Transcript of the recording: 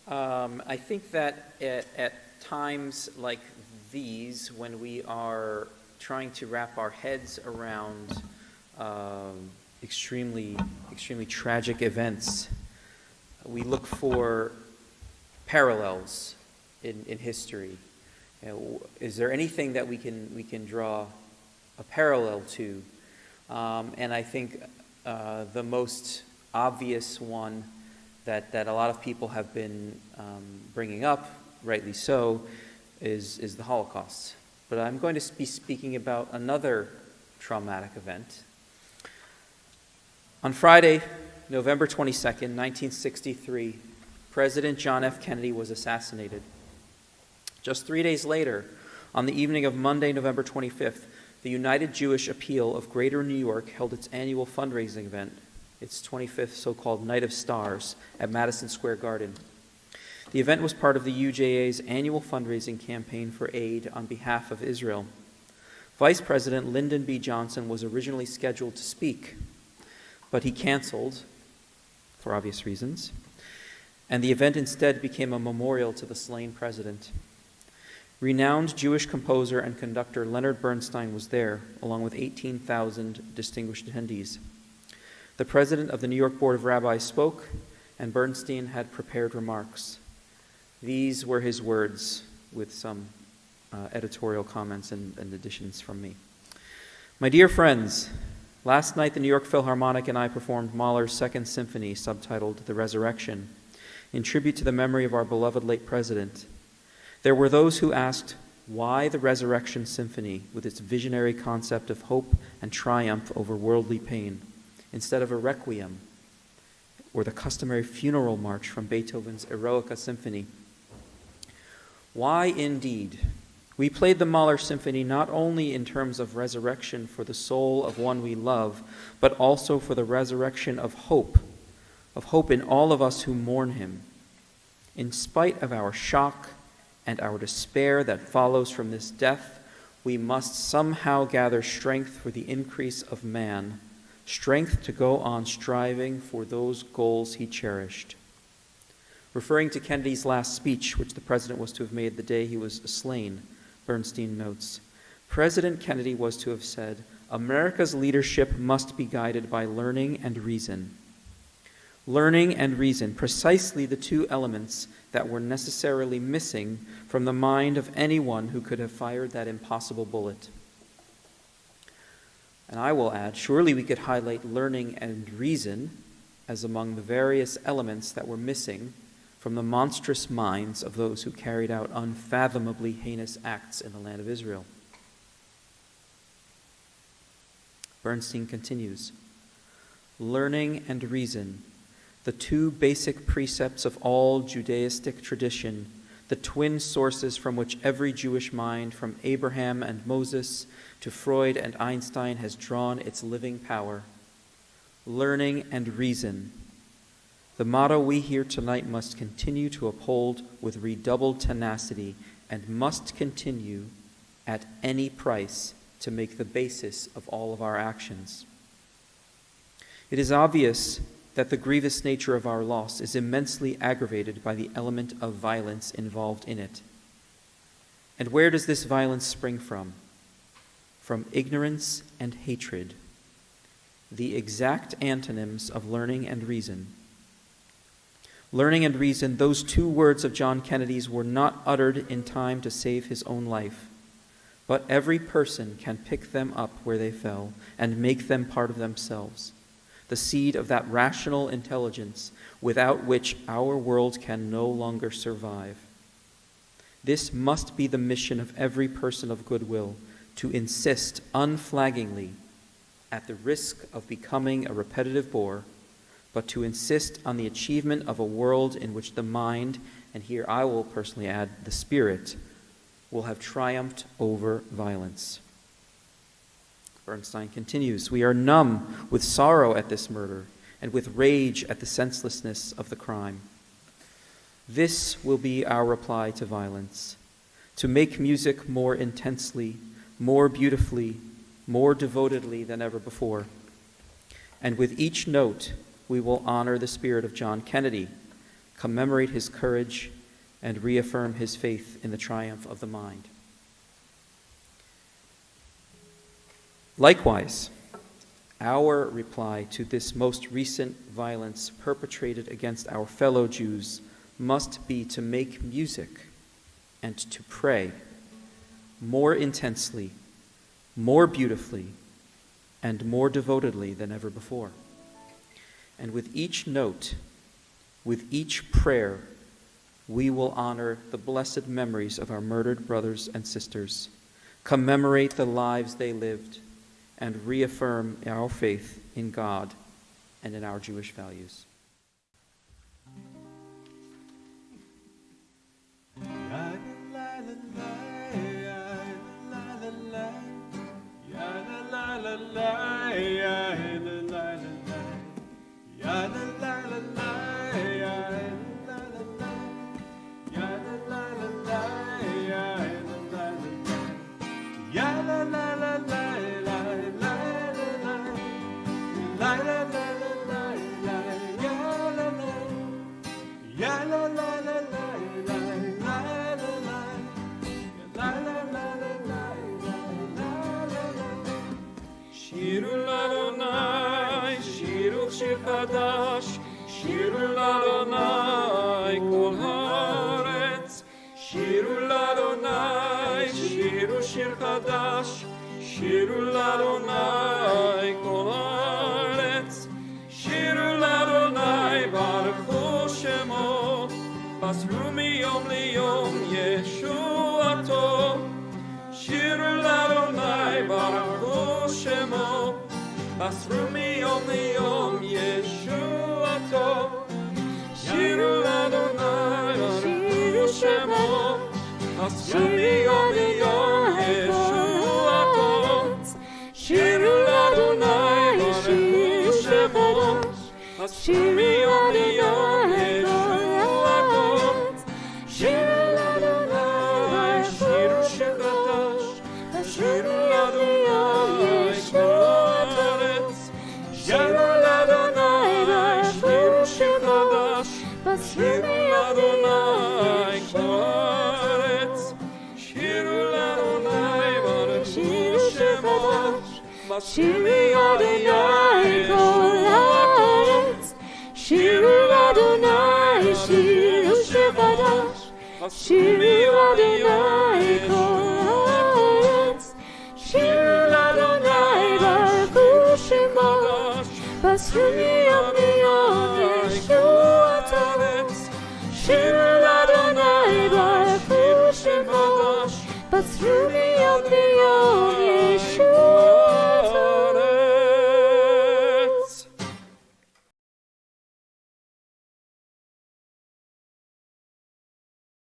I think that at times like these, when we are trying to wrap our heads around extremely tragic events, we look for parallels in history. Is there anything that we can draw a parallel to? And I think the most obvious one that a lot of people have been bringing up, rightly so, is the Holocaust. But I'm going to be speaking about another traumatic event. On Friday, November 22nd, 1963, President John F. Kennedy was assassinated. Just 3 days later, on the evening of Monday, November 25th, the United Jewish Appeal of Greater New York held its annual fundraising event, its 25th so-called Night of Stars, at Madison Square Garden. The event was part of the UJA's annual fundraising campaign for aid on behalf of Israel. Vice President Lyndon B. Johnson was originally scheduled to speak, but he canceled, for obvious reasons, and the event instead became a memorial to the slain president. Renowned Jewish composer and conductor Leonard Bernstein was there, along with 18,000 distinguished attendees. The president of the New York Board of Rabbis spoke, and Bernstein had prepared remarks. These were his words, with some editorial comments and additions from me. My dear friends, last night the New York Philharmonic and I performed Mahler's Second Symphony, subtitled The Resurrection, in tribute to the memory of our beloved late president. There were those who asked, why the Resurrection Symphony, with its visionary concept of hope and triumph over worldly pain, instead of a requiem or the customary funeral march from Beethoven's Eroica Symphony? Why indeed? We played the Mahler Symphony not only in terms of resurrection for the soul of one we love, but also for the resurrection of hope in all of us who mourn him. In spite of our shock and our despair that follows from this death, we must somehow gather strength for the increase of man, strength to go on striving for those goals he cherished. Referring to Kennedy's last speech, which the president was to have made the day he was slain, Bernstein notes, President Kennedy was to have said, America's leadership must be guided by learning and reason. Learning and reason, precisely the two elements that were necessarily missing from the mind of anyone who could have fired that impossible bullet. And I will add, surely we could highlight learning and reason as among the various elements that were missing from the monstrous minds of those who carried out unfathomably heinous acts in the land of Israel. Bernstein continues, learning and reason, the two basic precepts of all Judaistic tradition, the twin sources from which every Jewish mind, from Abraham and Moses to Freud and Einstein, has drawn its living power. Learning and reason. The motto we hear tonight must continue to uphold with redoubled tenacity and must continue at any price to make the basis of all of our actions. It is obvious that the grievous nature of our loss is immensely aggravated by the element of violence involved in it. And where does this violence spring from? From ignorance and hatred, the exact antonyms of learning and reason. Learning and reason, those two words of John Kennedy's were not uttered in time to save his own life, but every person can pick them up where they fell and make them part of themselves, the seed of that rational intelligence without which our world can no longer survive. This must be the mission of every person of goodwill, to insist unflaggingly, at the risk of becoming a repetitive bore, but to insist on the achievement of a world in which the mind, and here I will personally add the spirit, will have triumphed over violence. Bernstein continues, we are numb with sorrow at this murder and with rage at the senselessness of the crime. This will be our reply to violence, to make music more intensely, more beautifully, more devotedly than ever before. And with each note, we will honor the spirit of John Kennedy, commemorate his courage, and reaffirm his faith in the triumph of the mind. Likewise, our reply to this most recent violence perpetrated against our fellow Jews must be to make music and to pray more intensely, more beautifully, and more devotedly than ever before. And with each note, with each prayer, we will honor the blessed memories of our murdered brothers and sisters, commemorate the lives they lived, and reaffirm our faith in God and in our Jewish values. חדש, שירו לאדוני כל הארץ, שירו לאדוני, שירו שיר חדש, שירו לאדוני כל הארץ, שירו לאדוני ברכו שמו, פסרו מיום ליום ישועתו, שירו לאדוני ברכו שמו, פסרו מיום ליום ישועתו, שירו לאדוני ברכו שמו, פסרו מיום ליום ישועתו, שירו לאדוני ברכו שמו, פסרו מיום ליום ישועתו, שירו לאדוני שירו שיר חדש, שירו לאדוני שירו לאדוני שירו שיר חדש, שירו לאדוני כל הארץ, שירו לאדוני ברכו שמו, שירו לאדוני כל הארץ, שירו לאדוני שירו שיר חדש, שירו לאדוני כל הארץ, שירו לאדוני ברכו שמו, פסרו מיום ליום ישועתו, שירו לאדוני ברכו שמו, פסרו מיום ליום